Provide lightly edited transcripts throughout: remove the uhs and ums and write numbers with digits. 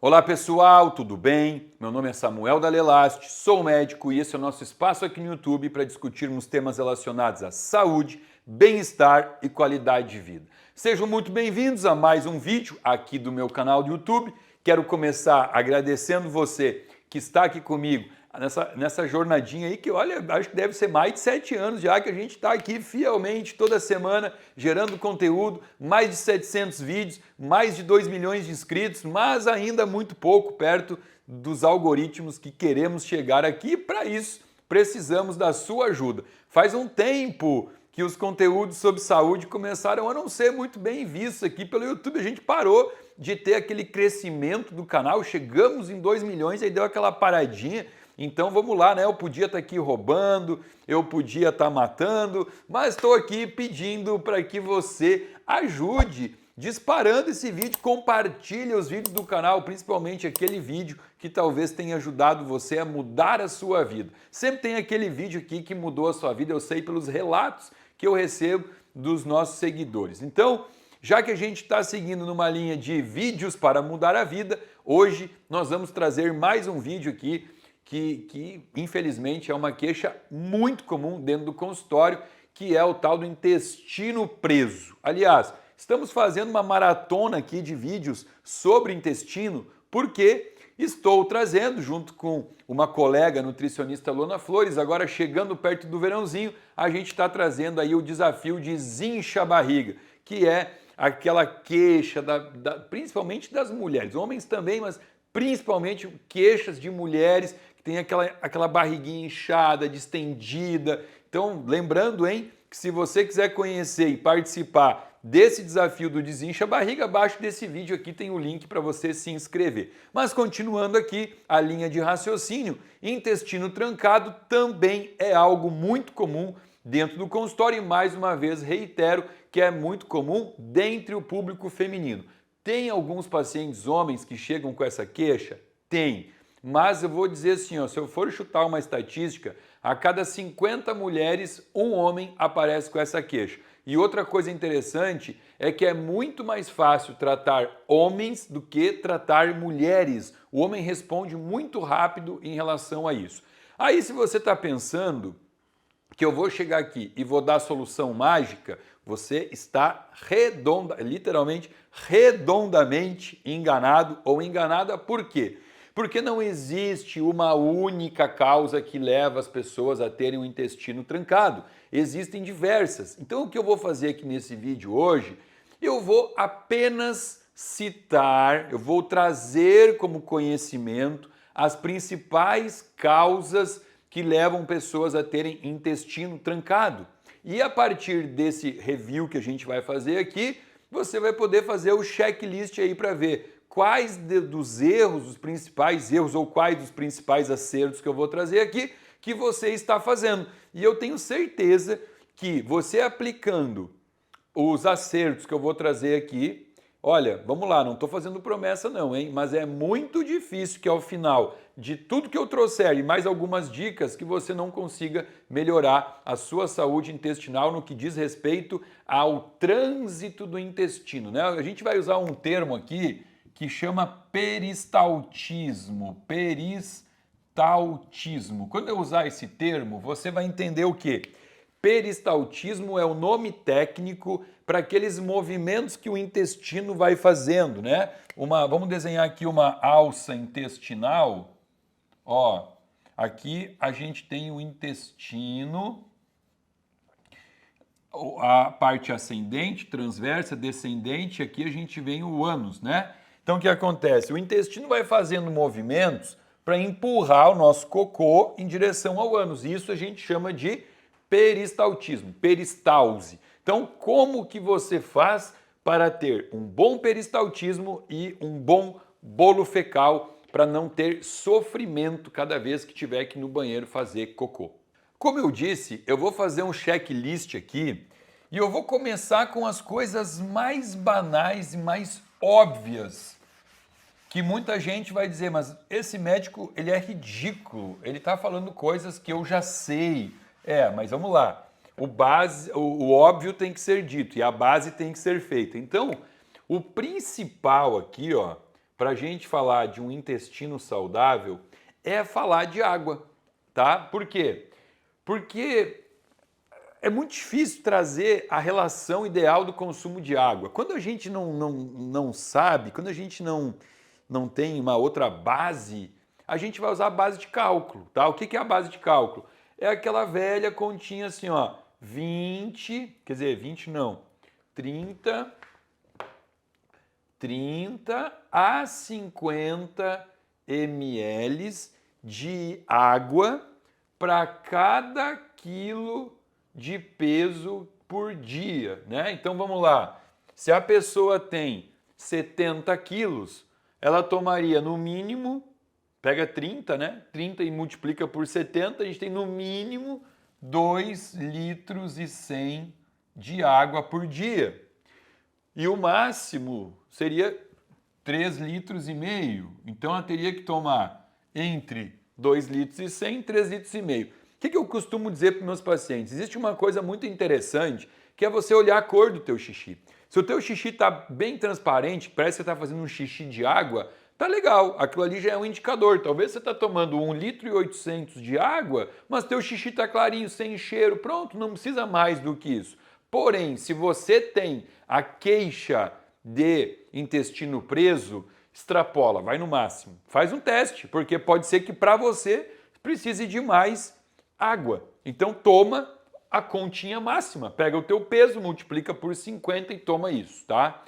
Olá pessoal, tudo bem? Meu nome é Samuel Dalelaste, sou médico e esse é o nosso espaço aqui no YouTube para discutirmos temas relacionados à saúde, bem-estar e qualidade de vida. Sejam muito bem-vindos a mais um vídeo aqui do meu canal do YouTube. Quero começar agradecendo você que está aqui comigo nessa jornadinha aí que, olha, acho que deve ser mais de 7 anos já que a gente está aqui fielmente toda semana gerando conteúdo, mais de 700 vídeos, mais de 2 milhões de inscritos, mas ainda muito pouco perto dos algoritmos que queremos chegar aqui. Para isso, precisamos da sua ajuda. Faz um tempo que os conteúdos sobre saúde começaram a não ser muito bem vistos aqui pelo YouTube. A gente parou de ter aquele crescimento do canal, chegamos em 2 milhões, aí deu aquela paradinha. Então vamos lá, né? Eu podia estar aqui roubando, eu podia estar matando, mas estou aqui pedindo para que você ajude disparando esse vídeo, compartilhe os vídeos do canal, principalmente aquele vídeo que talvez tenha ajudado você a mudar a sua vida. Sempre tem aquele vídeo aqui que mudou a sua vida, eu sei pelos relatos que eu recebo dos nossos seguidores. Então, já que a gente está seguindo numa linha de vídeos para mudar a vida, hoje nós vamos trazer mais um vídeo aqui que infelizmente é uma queixa muito comum dentro do consultório, que é o tal do intestino preso. Aliás, estamos fazendo uma maratona aqui de vídeos sobre intestino, porque estou trazendo, junto com uma colega nutricionista, Luana Flores, agora chegando perto do verãozinho, a gente está trazendo aí o desafio de desincha a barriga, que é aquela queixa, principalmente das mulheres, homens também, mas principalmente queixas de mulheres que tem aquela barriguinha inchada, distendida. Então, lembrando, hein, que se você quiser conhecer e participar desse desafio do Desincha a Barriga, abaixo desse vídeo aqui tem o link para você se inscrever. Mas continuando aqui a linha de raciocínio, intestino trancado também é algo muito comum dentro do consultório e mais uma vez reitero que é muito comum dentre o público feminino. Tem alguns pacientes homens que chegam com essa queixa? Tem. Mas eu vou dizer assim, ó, se eu for chutar uma estatística, a cada 50 mulheres, um homem aparece com essa queixa. E outra coisa interessante é que é muito mais fácil tratar homens do que tratar mulheres. O homem responde muito rápido em relação a isso. Aí se você está pensando que eu vou chegar aqui e vou dar a solução mágica, você está literalmente redondamente enganado ou enganada. Por quê? Porque não existe uma única causa que leva as pessoas a terem o intestino trancado. Existem diversas. Então o que eu vou fazer aqui nesse vídeo hoje, eu vou apenas citar, eu vou trazer como conhecimento as principais causas que levam pessoas a terem intestino trancado. E a partir desse review que a gente vai fazer aqui, você vai poder fazer o checklist aí para ver quais dos erros, os principais erros ou quais dos principais acertos que eu vou trazer aqui que você está fazendo. E eu tenho certeza que você aplicando os acertos que eu vou trazer aqui, olha, vamos lá, não estou fazendo promessa não, hein? Mas é muito difícil que ao final de tudo que eu trouxer e mais algumas dicas que você não consiga melhorar a sua saúde intestinal no que diz respeito ao trânsito do intestino, né? A gente vai usar um termo aqui que chama peristaltismo. Peristaltismo. Quando eu usar esse termo, você vai entender o quê? Peristaltismo é o nome técnico para aqueles movimentos que o intestino vai fazendo, né? Vamos desenhar aqui uma alça intestinal. Ó, aqui a gente tem o intestino, a parte ascendente, transversa, descendente, aqui a gente vem o ânus, né? Então o que acontece? O intestino vai fazendo movimentos para empurrar o nosso cocô em direção ao ânus. Isso a gente chama de peristaltismo, peristalse. Então, como que você faz para ter um bom peristaltismo e um bom bolo fecal para não ter sofrimento cada vez que tiver que ir no banheiro fazer cocô? Como eu disse, eu vou fazer um checklist aqui e eu vou começar com as coisas mais banais e mais óbvias que muita gente vai dizer, mas esse médico ele é ridículo, ele está falando coisas que eu já sei. Mas vamos lá, o óbvio tem que ser dito e a base tem que ser feita. Então, o principal aqui, ó, para a gente falar de um intestino saudável é falar de água, tá? Por quê? Porque é muito difícil trazer a relação ideal do consumo de água. Quando a gente não sabe, quando a gente não tem uma outra base, a gente vai usar a base de cálculo, tá? O que é a base de cálculo? É aquela velha continha assim, ó, 20, quer dizer, 20 não, 30 a 50 ml de água para cada quilo de peso por dia, né? Então vamos lá. Se a pessoa tem 70 quilos, ela tomaria no mínimo, pega 30, né? 30 e multiplica por 70, a gente tem no mínimo 2 litros e 100 de água por dia. E o máximo seria 3 litros e meio. Então ela teria que tomar entre 2 litros e 100 e 3 litros e meio. O que eu costumo dizer para os meus pacientes? Existe uma coisa muito interessante, que é você olhar a cor do teu xixi. Se o teu xixi está bem transparente, parece que você está fazendo um xixi de água, tá legal, aquilo ali já é um indicador. Talvez você está tomando 1 litro e 800 de água, mas teu xixi está clarinho, sem cheiro, pronto, não precisa mais do que isso. Porém, se você tem a queixa de intestino preso, extrapola, vai no máximo. Faz um teste, porque pode ser que para você precise de mais água. Então toma a continha máxima, pega o teu peso, multiplica por 50 e toma isso, tá?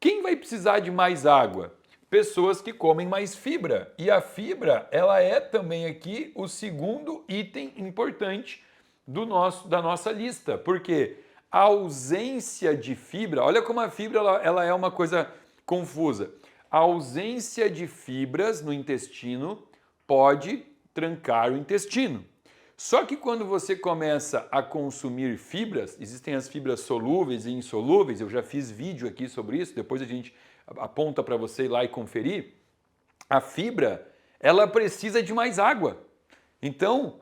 Quem vai precisar de mais água? Pessoas que comem mais fibra. E a fibra, ela é também aqui o segundo item importante da nossa lista, porque a ausência de fibra, olha como a fibra ela é uma coisa confusa. A ausência de fibras no intestino pode trancar o intestino. Só que quando você começa a consumir fibras, existem as fibras solúveis e insolúveis, eu já fiz vídeo aqui sobre isso, depois a gente aponta para você ir lá e conferir. A fibra, ela precisa de mais água. Então,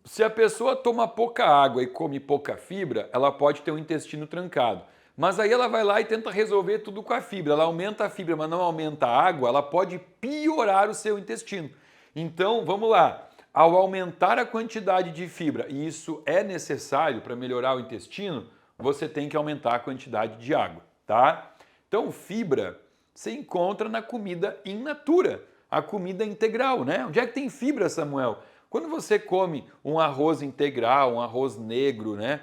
se a pessoa toma pouca água e come pouca fibra, ela pode ter um intestino trancado. Mas aí ela vai lá e tenta resolver tudo com a fibra. Ela aumenta a fibra, mas não aumenta a água, ela pode piorar o seu intestino. Então, vamos lá. Ao aumentar a quantidade de fibra, e isso é necessário para melhorar o intestino, você tem que aumentar a quantidade de água, tá? Então, fibra se encontra na comida in natura, a comida integral, né? Onde é que tem fibra, Samuel? Quando você come um arroz integral, um arroz negro, né?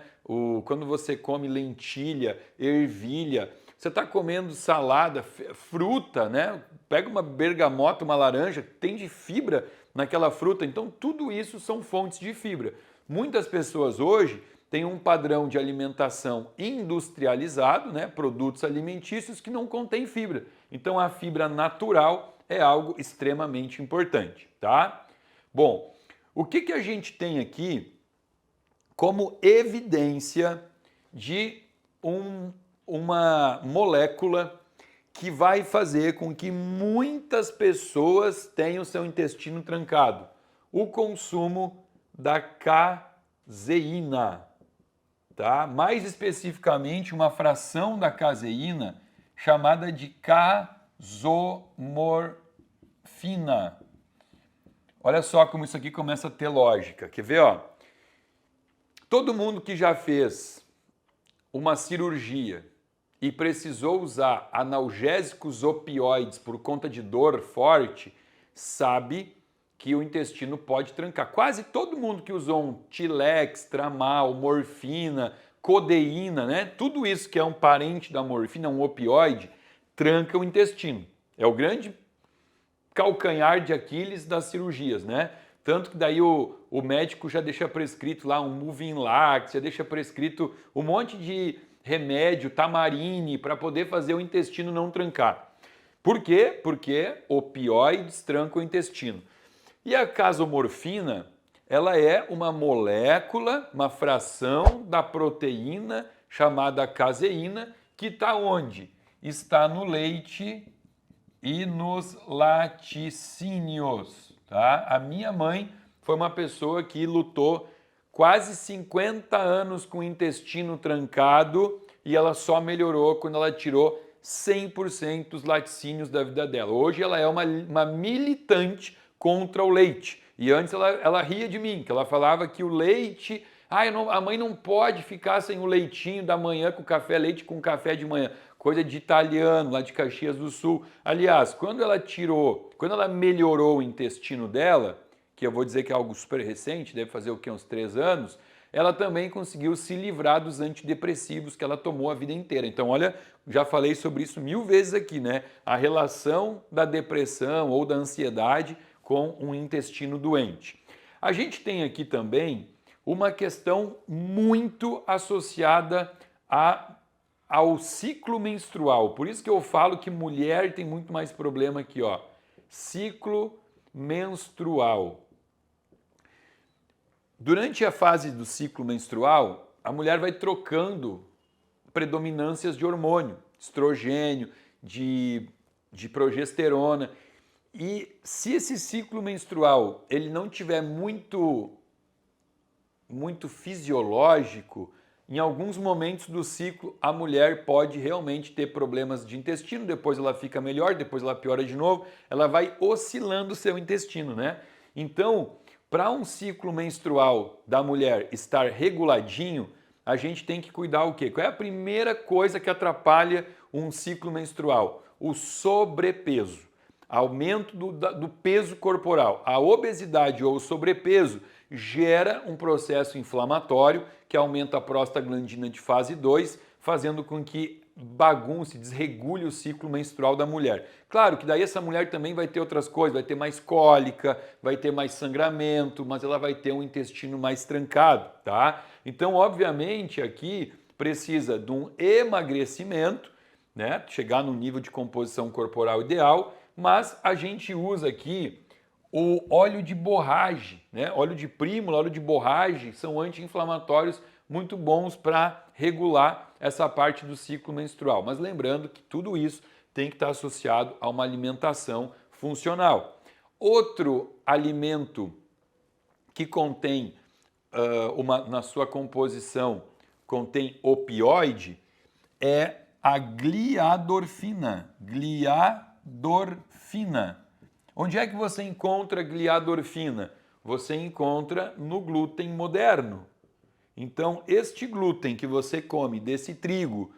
Quando você come lentilha, ervilha, você está comendo salada, fruta, né? Pega uma bergamota, uma laranja, tem de fibra naquela fruta. Então, tudo isso são fontes de fibra. Muitas pessoas hoje têm um padrão de alimentação industrializado, né? Produtos alimentícios que não contêm fibra. Então, a fibra natural é algo extremamente importante, tá? Bom, o que a gente tem aqui como evidência de uma molécula que vai fazer com que muitas pessoas tenham seu intestino trancado? O consumo da caseína, tá? Mais especificamente, uma fração da caseína chamada de casomorfina. Olha só como isso aqui começa a ter lógica. Quer ver, ó? Todo mundo que já fez uma cirurgia e precisou usar analgésicos opioides por conta de dor forte, sabe que o intestino pode trancar. Quase todo mundo que usou um Tilex, Tramal, morfina, codeína, né? Tudo isso que é um parente da morfina, um opioide, tranca o intestino. É o grande calcanhar de Aquiles das cirurgias, né? Tanto que daí o médico já deixa prescrito lá um Movimlax, já deixa prescrito um monte de remédio, Tamarine, para poder fazer o intestino não trancar. Por quê? Porque opioides trancam o intestino. E a casomorfina, ela é uma molécula, uma fração da proteína chamada caseína, que está onde? Está no leite e nos laticínios, tá? A minha mãe foi uma pessoa que lutou quase 50 anos com o intestino trancado e ela só melhorou quando ela tirou 100% dos laticínios da vida dela. Hoje ela é uma militante contra o leite. E antes ela ria de mim, que ela falava que o leite... a mãe não pode ficar sem o leitinho da manhã com café, leite com café de manhã. Coisa de italiano, lá de Caxias do Sul. Aliás, quando ela melhorou o intestino dela, que eu vou dizer que é algo super recente, deve fazer o quê? Uns 3 anos, ela também conseguiu se livrar dos antidepressivos que ela tomou a vida inteira. Então, olha, já falei sobre isso 1000 vezes aqui, né? A relação da depressão ou da ansiedade com um intestino doente. A gente tem aqui também uma questão muito associada ao ciclo menstrual. Por isso que eu falo que mulher tem muito mais problema aqui, ó. Ciclo menstrual. Durante a fase do ciclo menstrual, a mulher vai trocando predominâncias de hormônio, estrogênio, de progesterona. E se esse ciclo menstrual ele não tiver muito fisiológico, em alguns momentos do ciclo a mulher pode realmente ter problemas de intestino, depois ela fica melhor, depois ela piora de novo, ela vai oscilando o seu intestino, né? Então, para um ciclo menstrual da mulher estar reguladinho, a gente tem que cuidar o quê? Qual é a primeira coisa que atrapalha um ciclo menstrual? O sobrepeso, aumento do peso corporal. A obesidade ou o sobrepeso gera um processo inflamatório que aumenta a prostaglandina de fase 2, fazendo com que bagunce, desregule o ciclo menstrual da mulher. Claro que daí essa mulher também vai ter outras coisas, vai ter mais cólica, vai ter mais sangramento, mas ela vai ter um intestino mais trancado, tá? Então, obviamente, aqui precisa de um emagrecimento, né? Chegar no nível de composição corporal ideal, mas a gente usa aqui o óleo de borragem, né? Óleo de prímula, óleo de borragem são anti-inflamatórios muito bons para regular essa parte do ciclo menstrual. Mas lembrando que tudo isso tem que estar associado a uma alimentação funcional. Outro alimento que contém, na sua composição, contém opioide é a gliadorfina. Gliadorfina. Onde é que você encontra gliadorfina? Você encontra no glúten moderno. Então, este glúten que você come desse trigo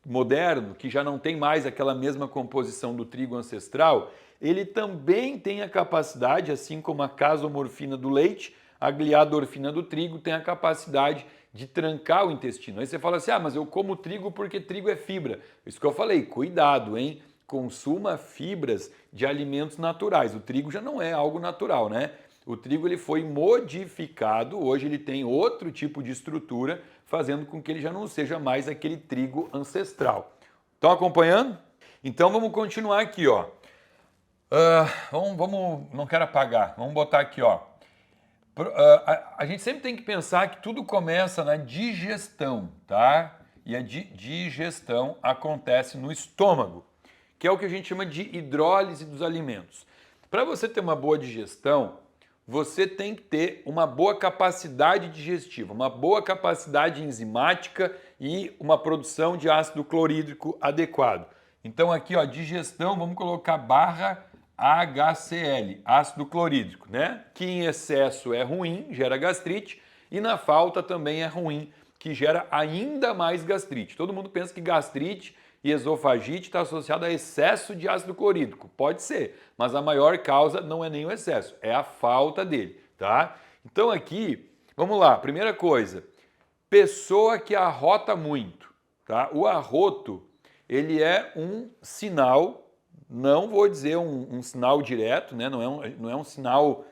moderno, que já não tem mais aquela mesma composição do trigo ancestral, ele também tem a capacidade, assim como a casomorfina do leite, a gliadorfina do trigo tem a capacidade de trancar o intestino. Aí você fala assim, mas eu como trigo porque trigo é fibra. Isso que eu falei, cuidado, hein? Consuma fibras de alimentos naturais. O trigo já não é algo natural, né? O trigo ele foi modificado, hoje ele tem outro tipo de estrutura, fazendo com que ele já não seja mais aquele trigo ancestral. Estão acompanhando? Então vamos continuar aqui, ó. Não quero apagar, vamos botar aqui, ó. A gente sempre tem que pensar que tudo começa na digestão, tá? E a digestão acontece no estômago, que é o que a gente chama de hidrólise dos alimentos. Para você ter uma boa digestão, você tem que ter uma boa capacidade digestiva, uma boa capacidade enzimática e uma produção de ácido clorídrico adequado. Então aqui, ó, digestão, vamos colocar barra HCl, ácido clorídrico, né? Que em excesso é ruim, gera gastrite, e na falta também é ruim, que gera ainda mais gastrite. Todo mundo pensa que gastrite e esofagite está associado a excesso de ácido clorídrico. Pode ser, mas a maior causa não é nem o excesso, é a falta dele, tá? Então aqui, vamos lá, primeira coisa, pessoa que arrota muito, tá? O arroto, ele é um sinal, não vou dizer um sinal direto, né? Não é um sinal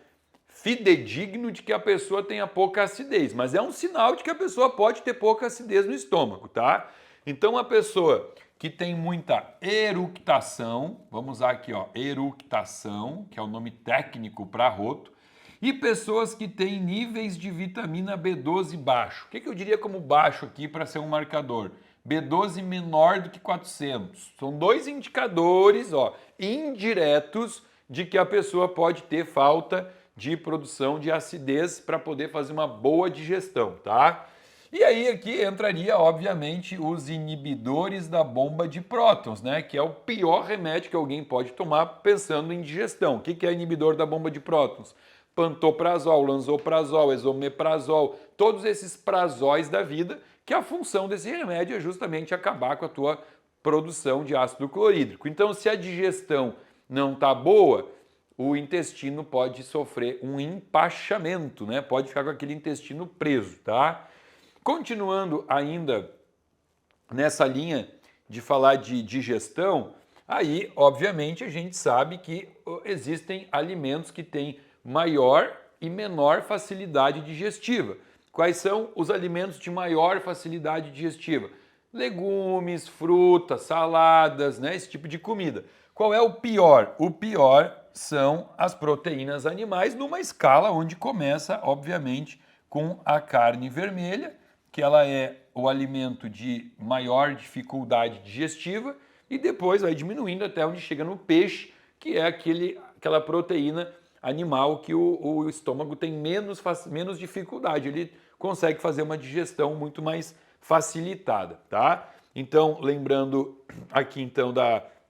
fidedigno de que a pessoa tenha pouca acidez, mas é um sinal de que a pessoa pode ter pouca acidez no estômago, tá? Então a pessoa que tem muita eructação, vamos usar aqui, ó, eructação, que é o nome técnico para arroto, e pessoas que têm níveis de vitamina B12 baixo. O que eu diria como baixo aqui para ser um marcador? B12 menor do que 400. São dois indicadores, ó, indiretos de que a pessoa pode ter falta de produção de acidez para poder fazer uma boa digestão, tá? E aí aqui entraria, obviamente, os inibidores da bomba de prótons, né? Que é o pior remédio que alguém pode tomar pensando em digestão. O que é inibidor da bomba de prótons? Pantoprazol, lanzoprazol, esomeprazol, todos esses prazóis da vida, que a função desse remédio é justamente acabar com a tua produção de ácido clorídrico. Então, se a digestão não está boa, o intestino pode sofrer um empachamento, né? Pode ficar com aquele intestino preso, tá? Continuando ainda nessa linha de falar de digestão, aí, obviamente, a gente sabe que existem alimentos que têm maior e menor facilidade digestiva. Quais são os alimentos de maior facilidade digestiva? Legumes, frutas, saladas, né? Esse tipo de comida. Qual é o pior? O pior são as proteínas animais numa escala onde começa, obviamente, com a carne vermelha, que ela é o alimento de maior dificuldade digestiva, e depois vai diminuindo até onde chega no peixe, que é aquela proteína animal que o estômago tem menos dificuldade, ele consegue fazer uma digestão muito mais facilitada, tá? Então, lembrando aqui então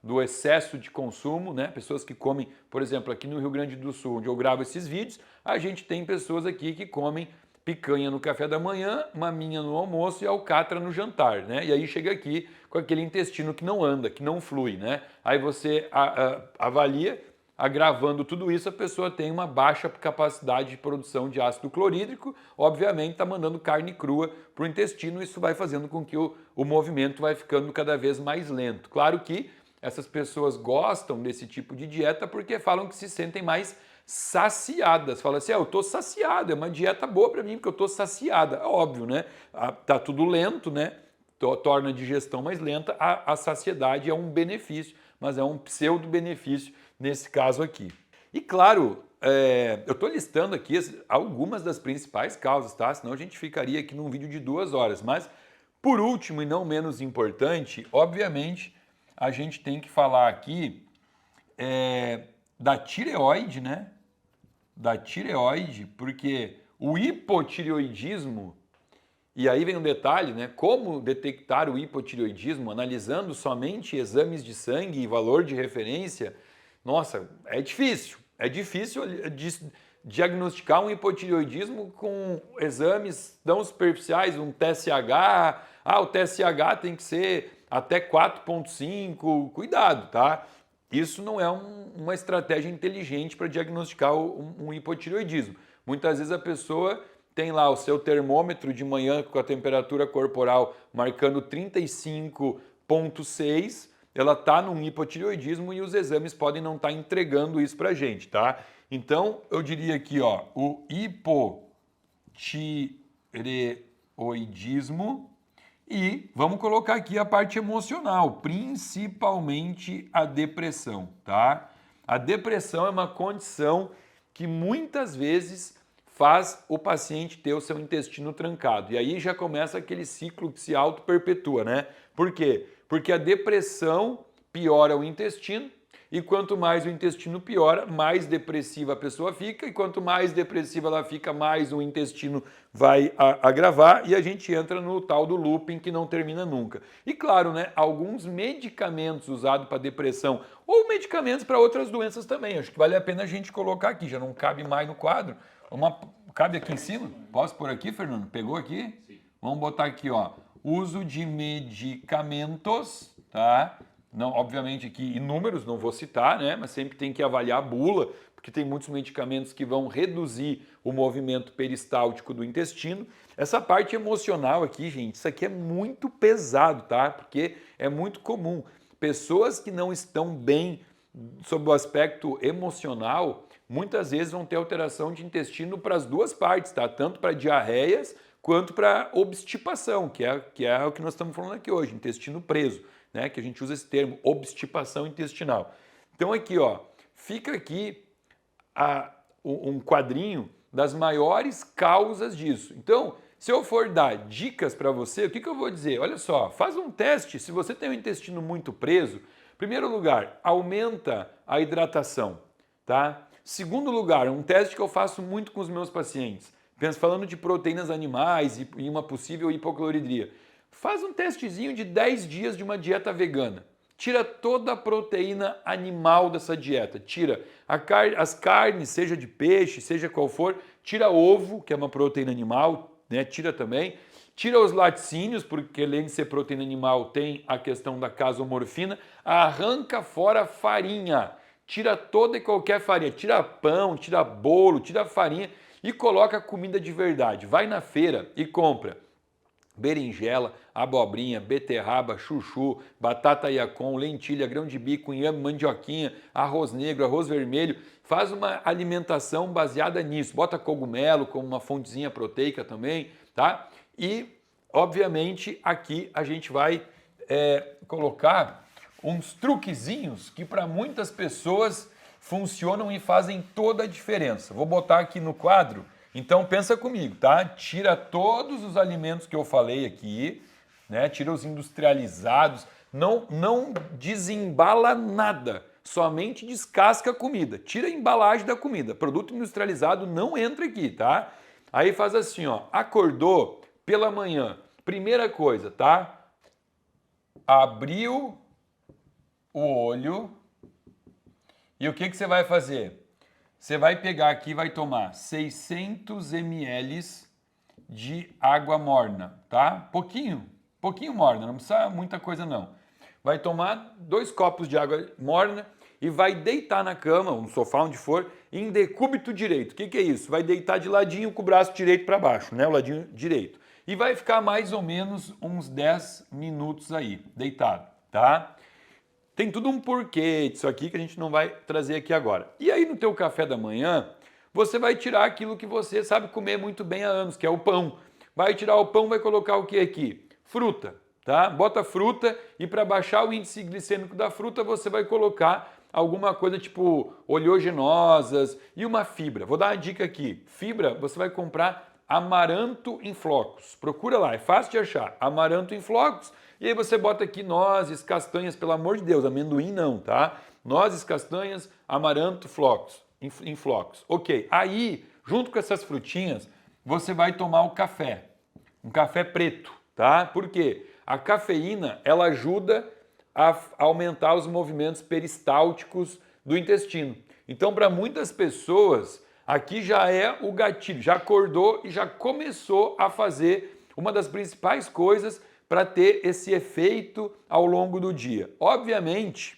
do excesso de consumo, né? Pessoas que comem, por exemplo, aqui no Rio Grande do Sul, onde eu gravo esses vídeos, a gente tem pessoas aqui que comem picanha no café da manhã, maminha no almoço e alcatra no jantar, né? E aí chega aqui com aquele intestino que não anda, que não flui, né? Aí você avalia, agravando tudo isso, a pessoa tem uma baixa capacidade de produção de ácido clorídrico, obviamente está mandando carne crua para o intestino, isso vai fazendo com que o movimento vai ficando cada vez mais lento. Claro que essas pessoas gostam desse tipo de dieta porque falam que se sentem mais saciadas. Fala assim, eu estou saciado, é uma dieta boa para mim porque eu estou saciada. É óbvio, né? Tá tudo lento, né? Torna a digestão mais lenta. A saciedade é um benefício, mas é um pseudo-benefício nesse caso aqui. E claro, eu estou listando aqui algumas das principais causas, tá? Senão a gente ficaria aqui num vídeo de 2 horas. Mas, por último e não menos importante, obviamente, a gente tem que falar aqui da tireoide, né? Da tireoide, porque o hipotireoidismo, e aí vem um detalhe, né? Como detectar o hipotireoidismo analisando somente exames de sangue e valor de referência? Nossa, é difícil. É difícil diagnosticar um hipotireoidismo com exames tão superficiais, um TSH. O TSH tem que ser até 4,5. Cuidado, tá? Isso não é uma estratégia inteligente para diagnosticar um hipotireoidismo. Muitas vezes a pessoa tem lá o seu termômetro de manhã com a temperatura corporal marcando 35,6, ela está num hipotireoidismo e os exames podem não estar entregando isso para a gente, tá? Então, eu diria aqui, ó, o hipotireoidismo. E vamos colocar aqui a parte emocional, principalmente a depressão, tá? A depressão é uma condição que muitas vezes faz o paciente ter o seu intestino trancado. E aí já começa aquele ciclo que se auto-perpetua, né? Por quê? Porque a depressão piora o intestino, e quanto mais o intestino piora, mais depressiva a pessoa fica, e quanto mais depressiva ela fica, mais o intestino vai agravar, e a gente entra no tal do looping que não termina nunca. E claro, né, alguns medicamentos usados para depressão, ou medicamentos para outras doenças também, acho que vale a pena a gente colocar aqui, já não cabe mais no quadro. Cabe aqui em cima? Posso pôr aqui, Fernando? Pegou aqui? Sim. Vamos botar aqui, ó, uso de medicamentos, tá? Não, obviamente aqui inúmeros, não vou citar, né? Mas sempre tem que avaliar a bula, porque tem muitos medicamentos que vão reduzir o movimento peristáltico do intestino. Essa parte emocional aqui, gente, isso aqui é muito pesado, tá? Porque é muito comum. Pessoas que não estão bem sob o aspecto emocional, muitas vezes vão ter alteração de intestino para as duas partes, tá? Tanto para diarreias quanto para obstipação, que é o que nós estamos falando aqui hoje, intestino preso. Né, que a gente usa esse termo, obstipação intestinal. Então aqui, ó, fica aqui um quadrinho das maiores causas disso. Então, se eu for dar dicas para você, o que eu vou dizer? Olha só, faz um teste, se você tem o intestino muito preso, em primeiro lugar, aumenta a hidratação, tá? Segundo lugar, um teste que eu faço muito com os meus pacientes, falando de proteínas animais e uma possível hipocloridria. Faz um testezinho de 10 dias de uma dieta vegana. Tira toda a proteína animal dessa dieta. Tira as carnes, seja de peixe, seja qual for. Tira ovo, que é uma proteína animal, né? Tira também. Tira os laticínios, porque além de ser proteína animal, tem a questão da casomorfina. Arranca fora a farinha. Tira toda e qualquer farinha. Tira pão, tira bolo, tira farinha e coloca comida de verdade. Vai na feira e compra berinjela, abobrinha, beterraba, chuchu, batata yacon, lentilha, grão de bico, inhame, mandioquinha, arroz negro, arroz vermelho. Faz uma alimentação baseada nisso. Bota cogumelo como uma fontezinha proteica também, tá? E, obviamente, aqui a gente vai colocar uns truquezinhos que para muitas pessoas funcionam e fazem toda a diferença. Vou botar aqui no quadro. Então pensa comigo, tá? Tira todos os alimentos que eu falei aqui, né? Tira os industrializados, não desembala nada, somente descasca a comida. Tira a embalagem da comida. Produto industrializado não entra aqui, tá? Aí faz assim, ó, acordou pela manhã. Primeira coisa, tá? Abriu o olho e o que você vai fazer? Você vai pegar aqui e vai tomar 600 ml de água morna, tá? Pouquinho morna, não precisa muita coisa não. Vai tomar 2 copos de água morna e vai deitar na cama, ou no sofá, onde for, em decúbito direito. O que é isso? Vai deitar de ladinho com o braço direito para baixo, né? O ladinho direito. E vai ficar mais ou menos uns 10 minutos aí, deitado, tá? Tem tudo um porquê disso aqui que a gente não vai trazer aqui agora. E aí no teu café da manhã, você vai tirar aquilo que você sabe comer muito bem há anos, que é o pão. Vai tirar o pão, vai colocar o que aqui? Fruta, tá? Bota fruta e para baixar o índice glicêmico da fruta, você vai colocar alguma coisa tipo oleaginosas e uma fibra. Vou dar uma dica aqui. Fibra, você vai comprar amaranto em flocos. Procura lá, é fácil de achar. Amaranto em flocos. E aí você bota aqui nozes, castanhas, pelo amor de Deus, amendoim não, tá? Nozes, castanhas, amaranto, flocos, em flocos. Ok, aí, junto com essas frutinhas, você vai tomar o café, um café preto, tá? Por quê? A cafeína, ela ajuda a aumentar os movimentos peristálticos do intestino. Então, para muitas pessoas, aqui já é o gatilho, já acordou e já começou a fazer uma das principais coisas para ter esse efeito ao longo do dia. Obviamente,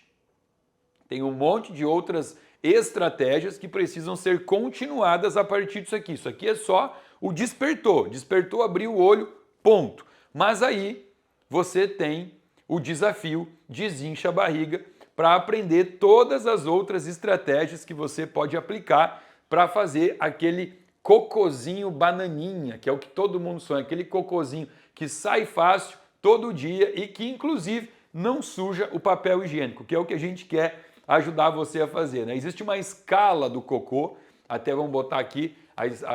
tem um monte de outras estratégias que precisam ser continuadas a partir disso aqui. Isso aqui é só o despertou. Despertou, abriu o olho, ponto. Mas aí você tem o desafio desincha a barriga para aprender todas as outras estratégias que você pode aplicar para fazer aquele cocozinho bananinha, que é o que todo mundo sonha, aquele cocozinho que sai fácil todo dia e que, inclusive, não suja o papel higiênico, que é o que a gente quer ajudar você a fazer, né? Existe uma escala do cocô, até vamos botar aqui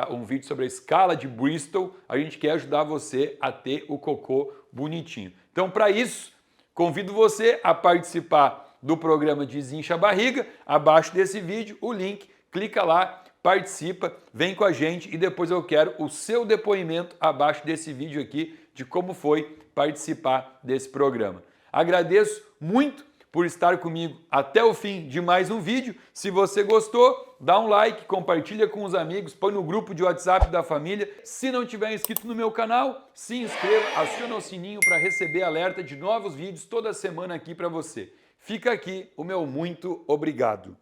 um vídeo sobre a escala de Bristol, a gente quer ajudar você a ter o cocô bonitinho. Então, para isso, convido você a participar do programa Desincha a Barriga, abaixo desse vídeo, o link, clica lá, participa, vem com a gente e depois eu quero o seu depoimento abaixo desse vídeo aqui de como foi participar desse programa. Agradeço muito por estar comigo até o fim de mais um vídeo. Se você gostou, dá um like, compartilha com os amigos, põe no grupo de WhatsApp da família. Se não tiver inscrito no meu canal, se inscreva, aciona o sininho para receber alerta de novos vídeos toda semana aqui para você. Fica aqui o meu muito obrigado.